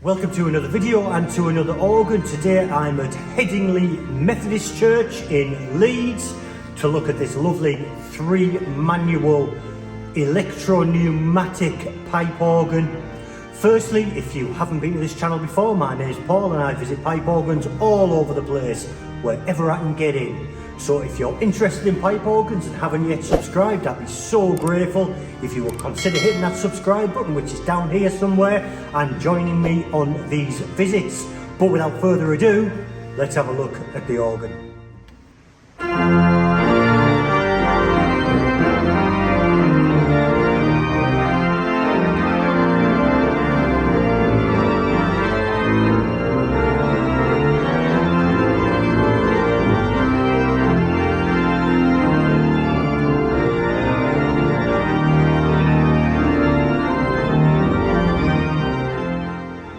Welcome to another video and to another organ. Today I'm at Headingley Methodist Church in Leeds to look at this lovely 3-manual electro-pneumatic pipe organ. Firstly, if you haven't been to this channel before, my name is Paul and I visit pipe organs all over the place, wherever I can get in. So if you're interested in pipe organs and haven't yet subscribed, I'd be so grateful if you would consider hitting that subscribe button, which is down here somewhere, and joining me on these visits. But without further ado, let's have a look at the organ.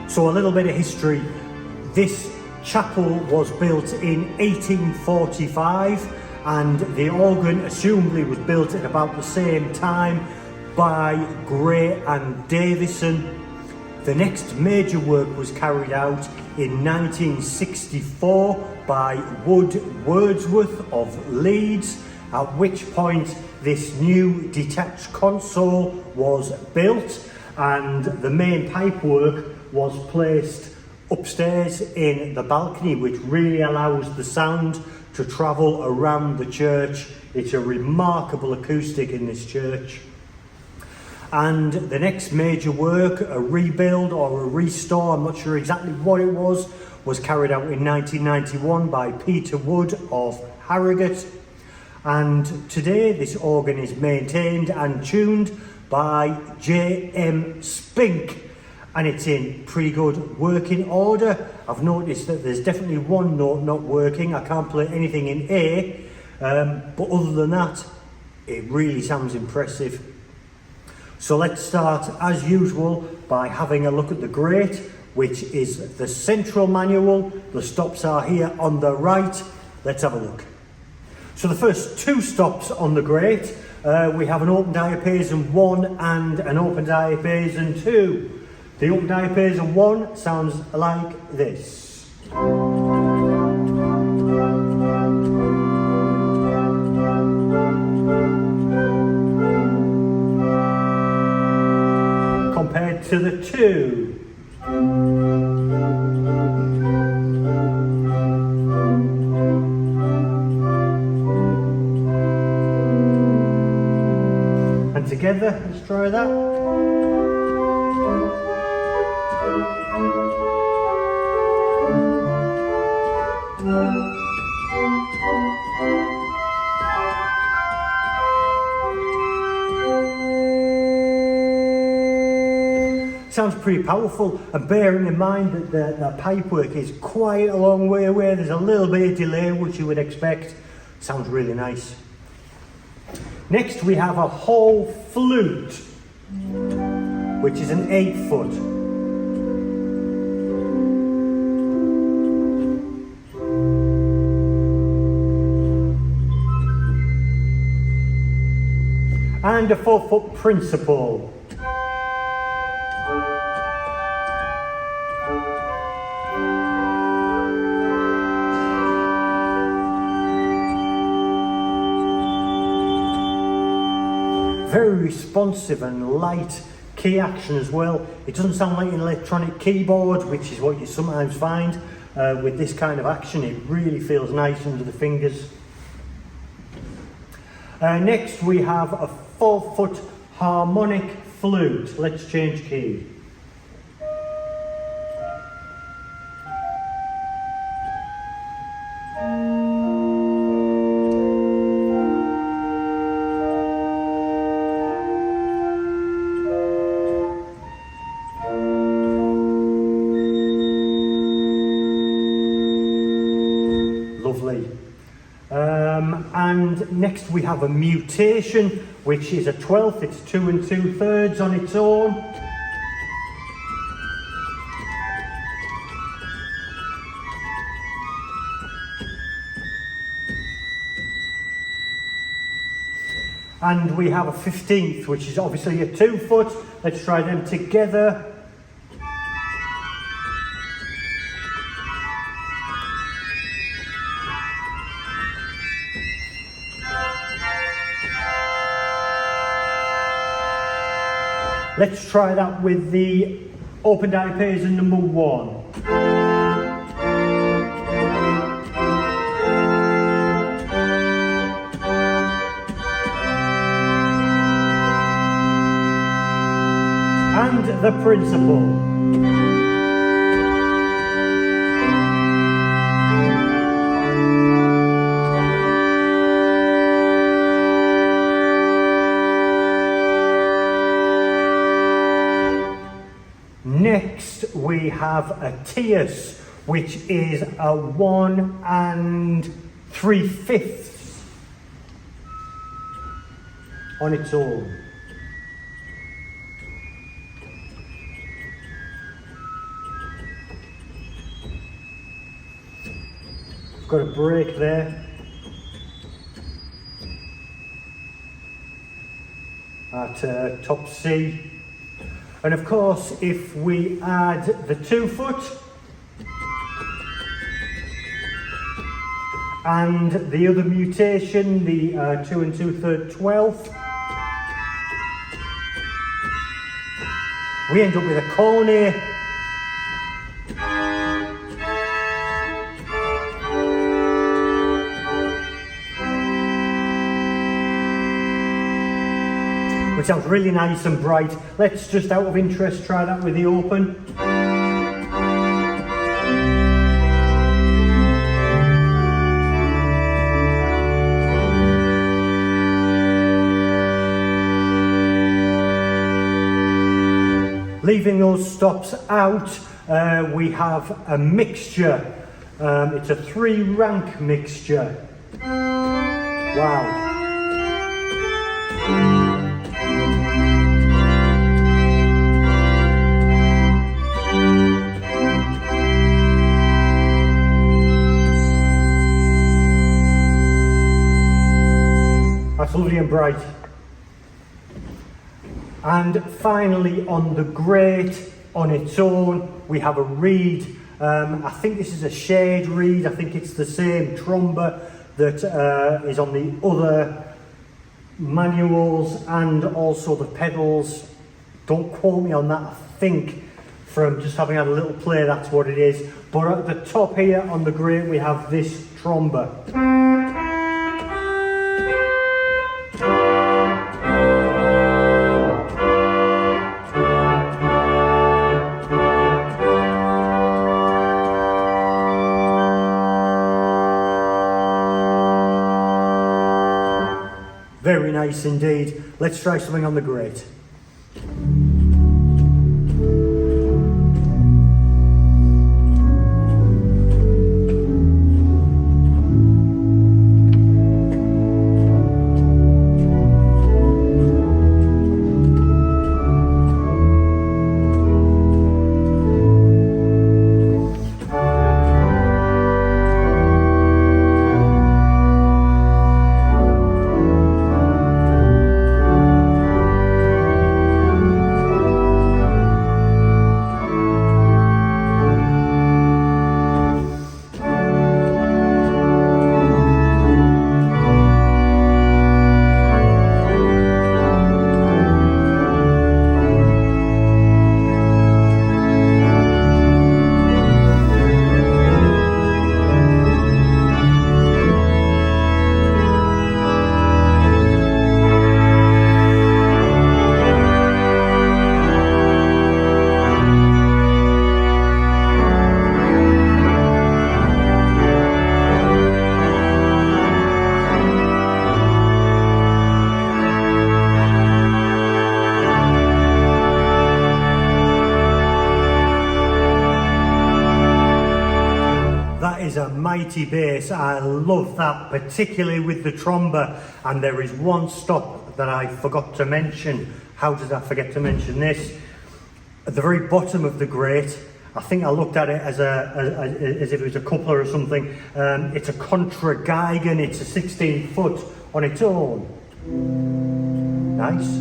So a little bit of history. This chapel was built in 1845 and the organ assumably was built at about the same time by Gray and Davison. The next major work was carried out in 1964 by Wordsworth of Leeds, at which point this new detached console was built and the main pipework was placed upstairs in the balcony, which really allows the sound to travel around the church. It's a remarkable acoustic in this church. And the next major work, a rebuild or a restore, I'm not sure exactly what it was carried out in 1991 by Peter Wood of Harrogate. And today this organ is maintained and tuned by J.M. Spink. And it's in pretty good working order. I've noticed that there's definitely one note not working. I can't play anything in A, but other than that, it really sounds impressive. So let's start, as usual, by having a look at the grate, which is the central manual. The stops are here on the right. Let's have a look. So the first two stops on the grate, we have an open diapason 1 and an open diapason 2. The open diapason 1 sounds like this. Compared to the 2. And together, let's try that. Sounds pretty powerful, and bearing in mind that the pipework is quite a long way away, there's a little bit of delay which you would expect. Sounds really nice. Next we have a whole flute, which is an 8-foot. And a 4-foot principal. Very responsive and light key action as well. It doesn't sound like an electronic keyboard, which is what you sometimes find with this kind of action. It really feels nice under the fingers. Next we have a 4-foot harmonic flute. Let's change key. Lovely. And next we have a mutation, which is a 12th. It's 2 2/3 on its own. And we have a 15th, which is obviously a 2 foot. Let's try them together. Let's try that with the open diapason number 1. And the principal. Next we have a tierce, which is a 1 3/5 on its own. Got a break there. At top C. And of course, if we add the 2 foot and the other mutation, the 2 2/3 12th, we end up with a cornet. Which sounds really nice and bright. Let's just out of interest try that with the open. Leaving those stops out, we have a mixture. It's a 3-rank mixture. Wow. That's lovely and bright. And finally on the grate on its own we have a reed. I think this is a shade reed. I think it's the same tromba that is on the other manuals and also the pedals. Don't quote me on that. I think from just having had a little play that's what it is. But at the top here on the grate we have this tromba. Very nice indeed. Let's try something on the grate. Is a mighty bass. I love that, particularly with the tromba. And there is one stop that I forgot to mention. How did I forget to mention this? At the very bottom of the grate, I think I looked at it as if it was a coupler or something. It's a contra Geigen. It's a 16 foot on its own. Nice.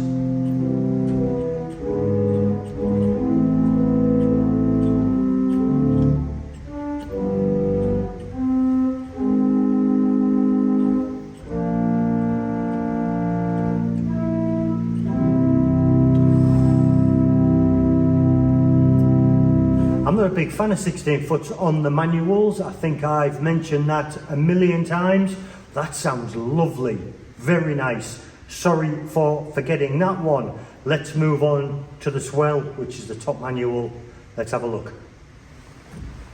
I'm not a big fan of 16 foot on the manuals. I think I've mentioned that a million times. That sounds lovely, very nice. Sorry for forgetting that one. Let's move on to the swell, which is the top manual. Let's have a look.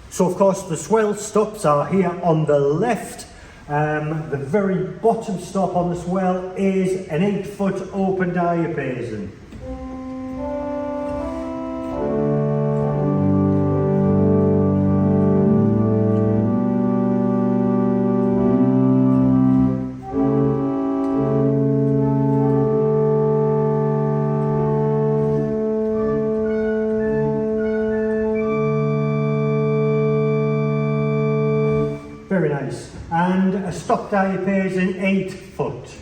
So of course the swell stops are here on the left. The very bottom stop on the swell is an 8 foot open diapason. Very nice. And a stop diapason 8 foot.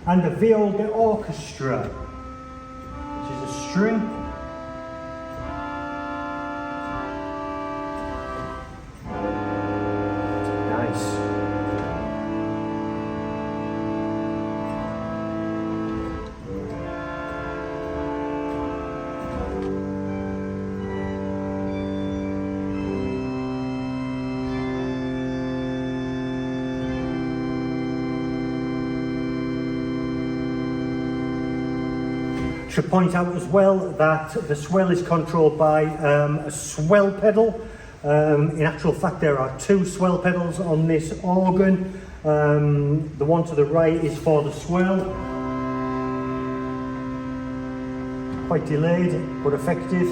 And a viol d'orchestra, which is a string. Should point out as well that the swell is controlled by a swell pedal. In actual fact, there are 2 swell pedals on this organ. The one to the right is for the swell. Quite delayed, but effective.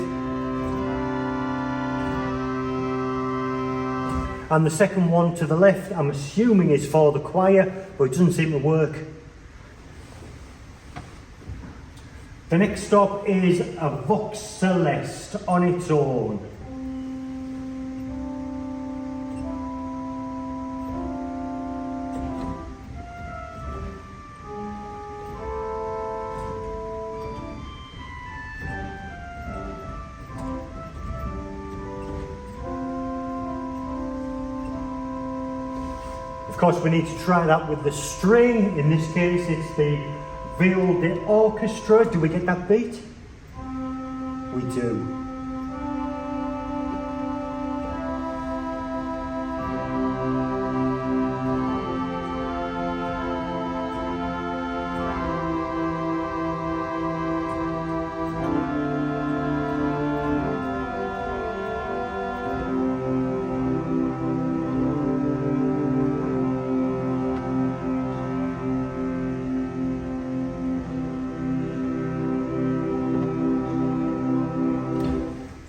And the second one to the left, I'm assuming is for the choir, but it doesn't seem to work. The next stop is a Vox Celeste on its own. Of course, we need to try that with the string. In this case, it's the viol d'orchestra. Do we get that beat? We do.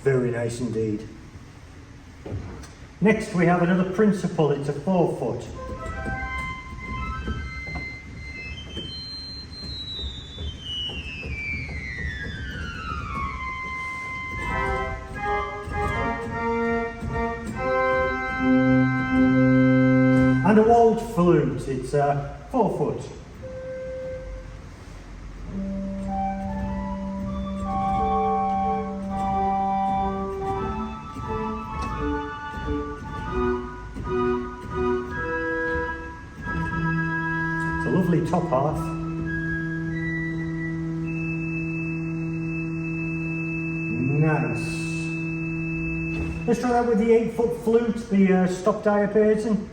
Very nice indeed. Next we have another principal, it's a 4 foot. And a walled flute, it's a 4 foot. Lovely top half. Nice. Let's try that with the 8 foot flute, the stop diapason.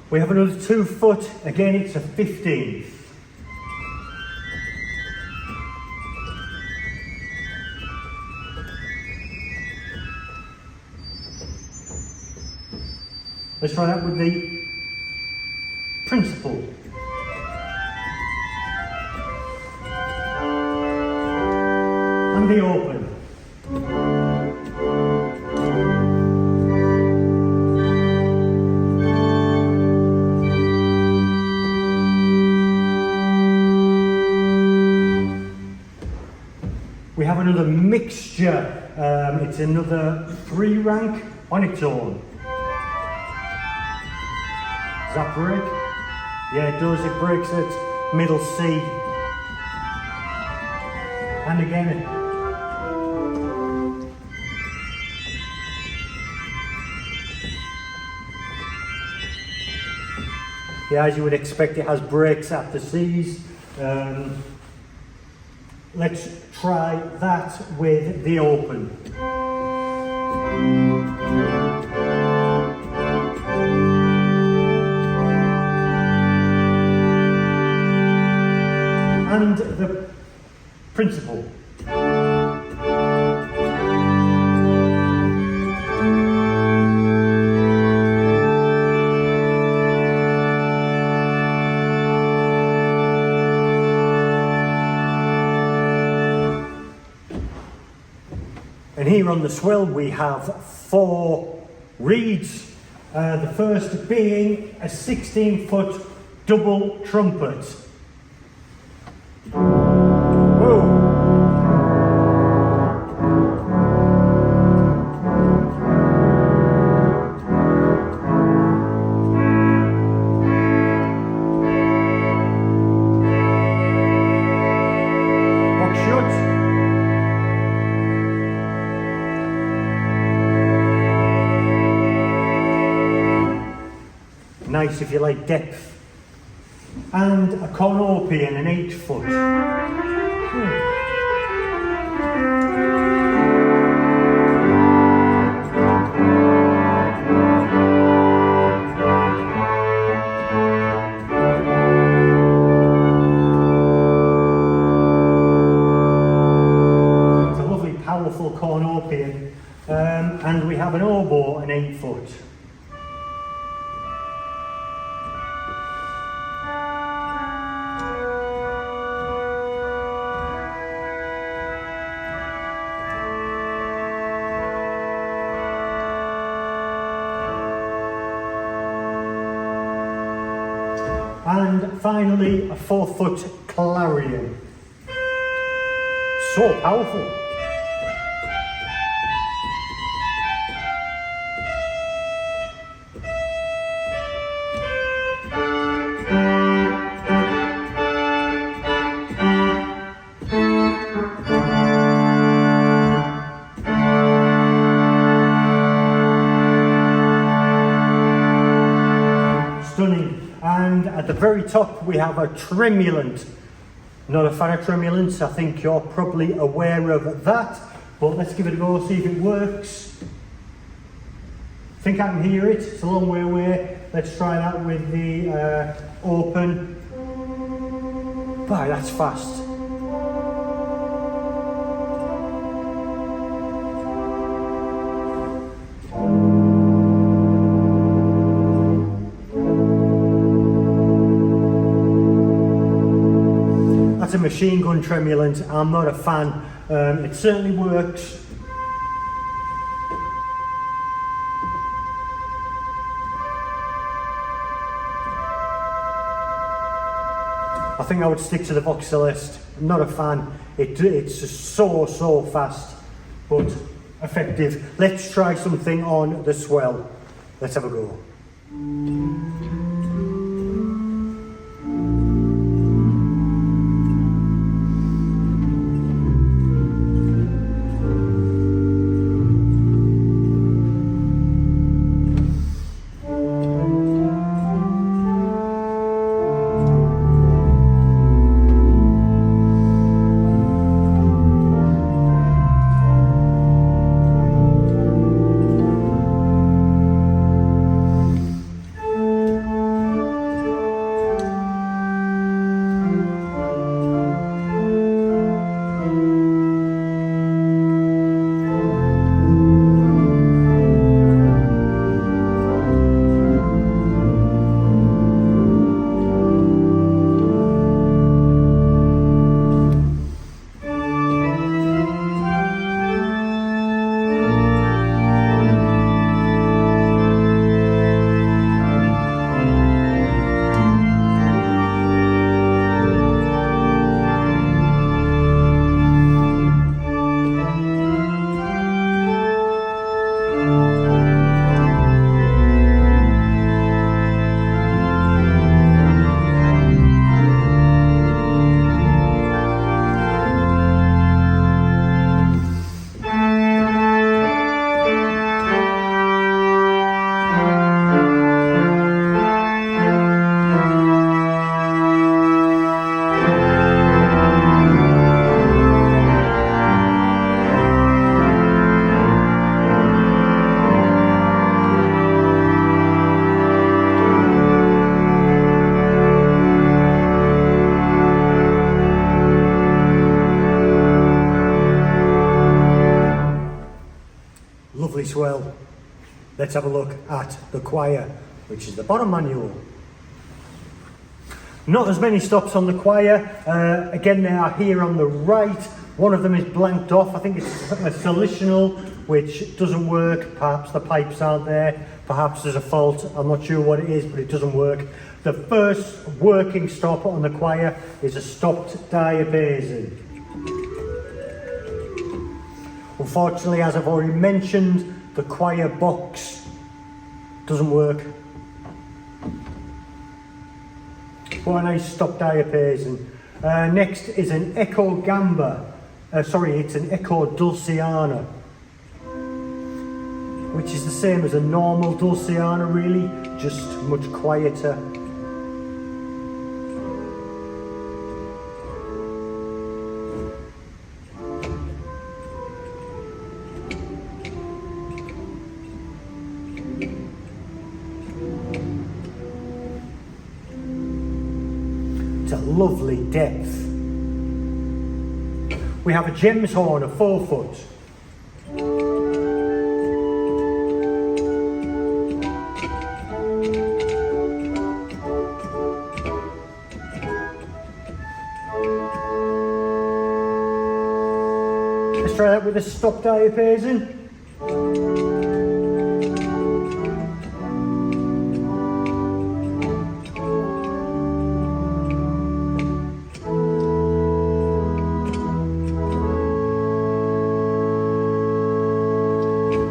We have another 2 foot, again it's a 15th. Let's try that with the principal. And the open. we have another mixture. It's another 3 rank on its own. Does that break? Yeah, it does. It breaks at middle C. And again, yeah, as you would expect, it has breaks at the C's. Let's try that with the open. And the principal. And here on the swell we have 4 reeds. The first being a 16-foot double trumpet. Whoa. Box shut. Nice if you like depth. And a cornopian, an 8-foot. It's a lovely, powerful cornopian. And we have an oboe, an 8-foot. And finally, a 4-foot clarion. So powerful. Stunning. And at the very top we have a tremulant. Not a fan of tremulants, I think you're probably aware of that, but let's give it a go, see if it works. I think I can hear it, it's a long way away. Let's try that with the open. Boy, that's fast. That's a machine gun tremulant. I'm not a fan. It certainly works. I think I would stick to the Vox Celeste. I'm not a fan. It's just so fast, but effective. Let's try something on the swell. Let's have a go. swell. Let's have a look at the choir, which is the bottom manual. Not as many stops on the choir. Again, they are here on the right. One of them is blanked off. I think it's a solutional, which doesn't work. Perhaps the pipes aren't there. Perhaps there's a fault. I'm not sure what it is, but it doesn't work. The first working stop on the choir is a stopped diapason. Unfortunately, as I've already mentioned, the choir box doesn't work. What a nice stop diapason. Next is an echo gamba. It's an echo dulciana, which is the same as a normal dulciana, really, just much quieter. It's a lovely depth. We have a gems horn, a 4 foot. Let's try that with a stop diapason.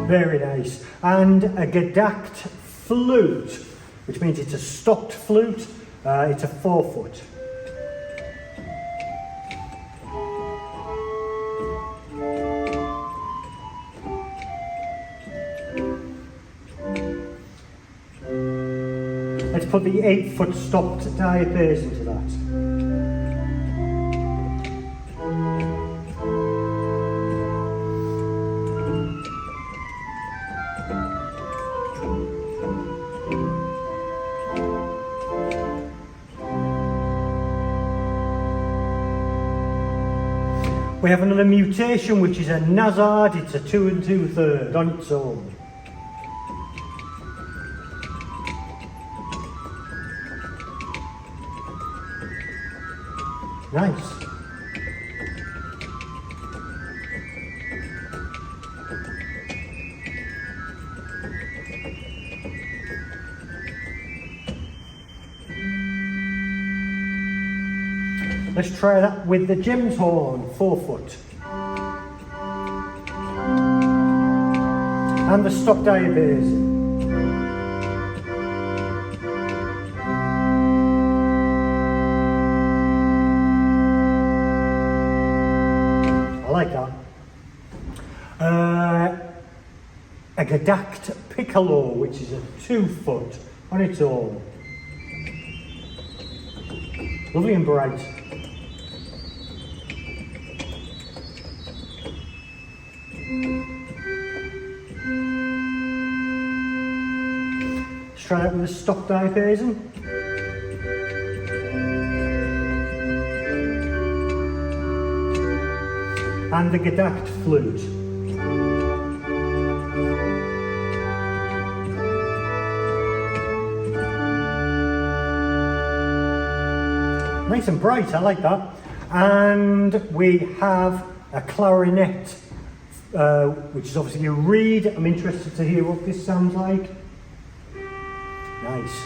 Very nice. And a gedakt flute, which means it's a stopped flute. It's a 4 foot. Let's put the 8 foot stopped diapason to that. We have another mutation, which is a Nazard. It's a 2 2/3 on its own. Nice. Let's try that with the gems horn, 4 foot. And the stop diapason. I like that. A gedakt piccolo, which is a 2 foot on its own. Lovely and bright. Let's try that with a stop diapason. And the gedakt flute. Nice and bright, I like that. And we have a clarinet, which is obviously a reed. I'm interested to hear what this sounds like. Nice.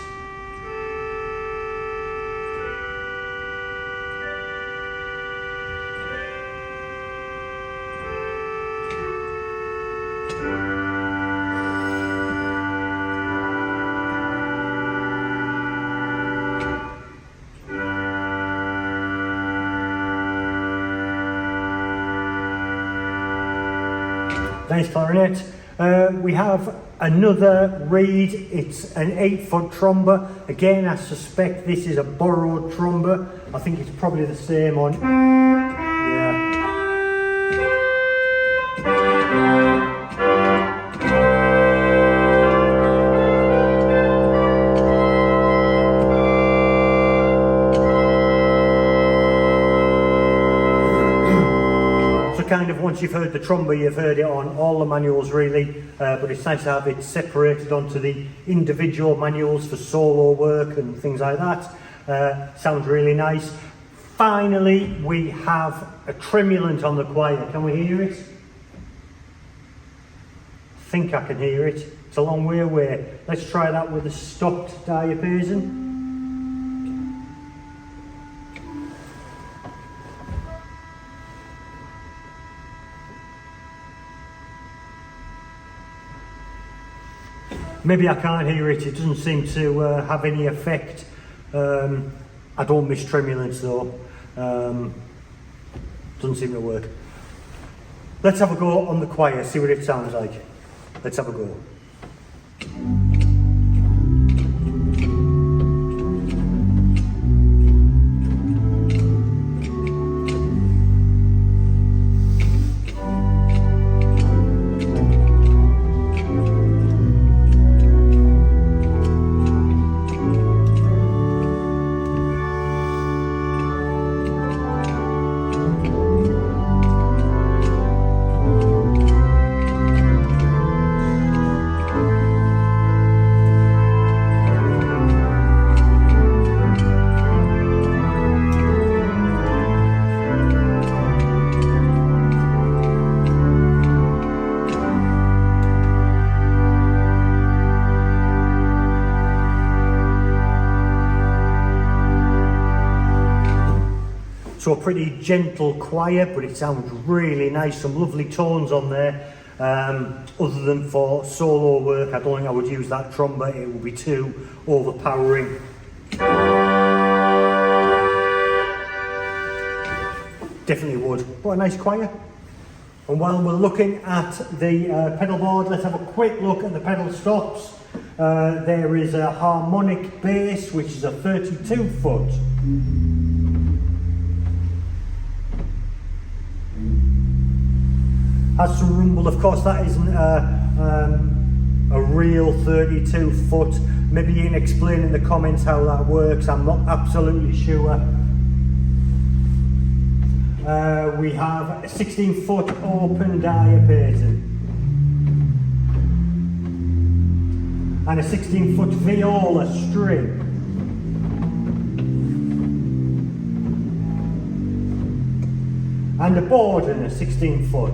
Nice clarinet. We have another reed. It's an 8 foot tromba. Again, I suspect this is a borrowed tromba. I think it's probably the same on. Yeah. Kind of once you've heard the tromba, you've heard it on all the manuals really, but it's nice to have it separated onto the individual manuals for solo work and things like that. Sounds really nice. Finally, we have a tremulant on the choir. Can we hear it? I think I can hear it. It's a long way away. Let's try that with a stopped diapason. Maybe I can't hear it. It doesn't seem to have any effect. I don't miss tremulants though. Doesn't seem to work. Let's have a go on the choir, see what it sounds like. Let's have a go. So a pretty gentle choir, but it sounds really nice, some lovely tones on there. Other than for solo work, I don't think I would use that tromba, it would be too overpowering. Definitely would, but a nice choir. And while we're looking at the pedal board, let's have a quick look at the pedal stops. There is a harmonic bass, which is a 32 foot. Has some rumble, of course that isn't a real 32 foot. Maybe you can explain in the comments how that works, I'm not absolutely sure. We have a 16 foot open diapason and a 16 foot viola string. And a board and a 16 foot.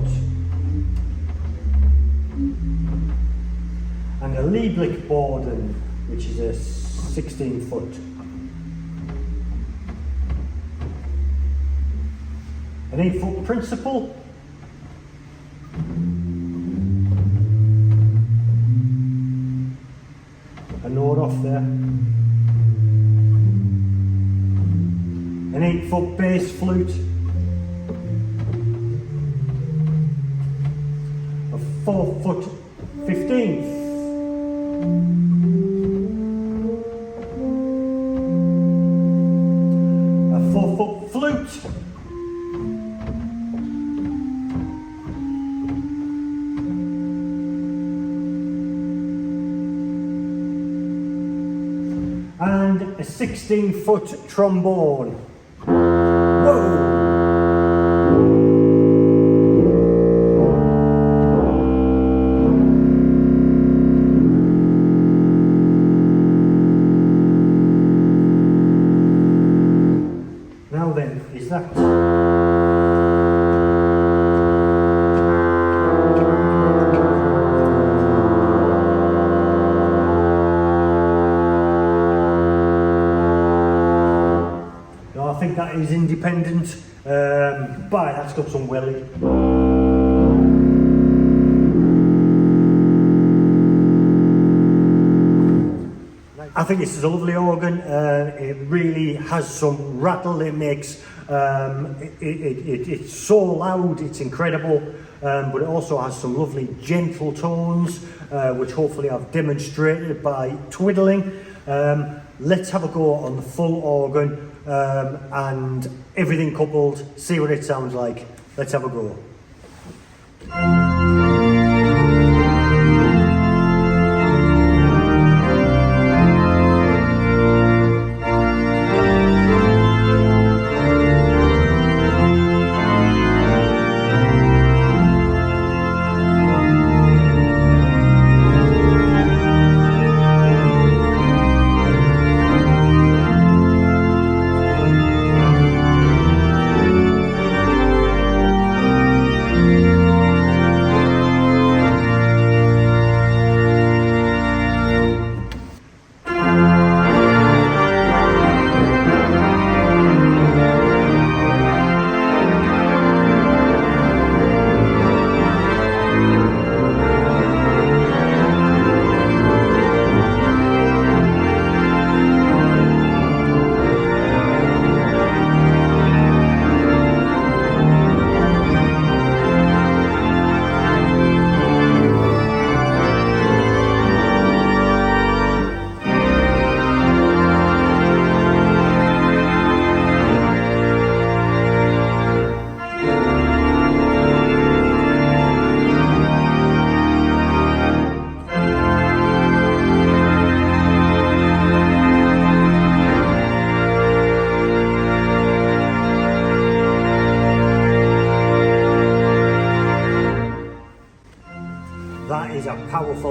And a Lieblich Borden, which is a 16 foot. An 8 foot principal. A note off there. An 8 foot bass flute. A 4 foot 15th. A 4 foot flute. And a 16 foot trombone. Whoa! Now then, is that? No, I think that is independent, but that's got some welly. I think this is a lovely organ. It really has some rattle. It makes it's so loud, it's incredible, but it also has some lovely gentle tones, which hopefully I've demonstrated by twiddling. Let's have a go on the full organ and everything coupled, see what it sounds like. Let's have a go.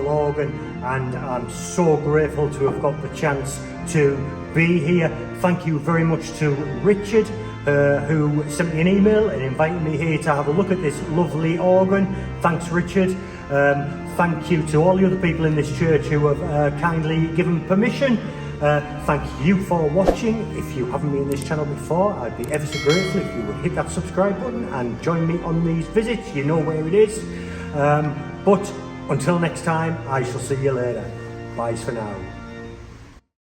beautiful organ, and I'm so grateful to have got the chance to be here. Thank you very much to Richard, who sent me an email and invited me here to have a look at this lovely organ. Thanks, Richard. Thank you to all the other people in this church who have kindly given permission. Thank you for watching. If you haven't been on this channel before, I'd be ever so grateful if you would hit that subscribe button and join me on these visits. You know where it is. But until next time, I shall see you later. Bye for now.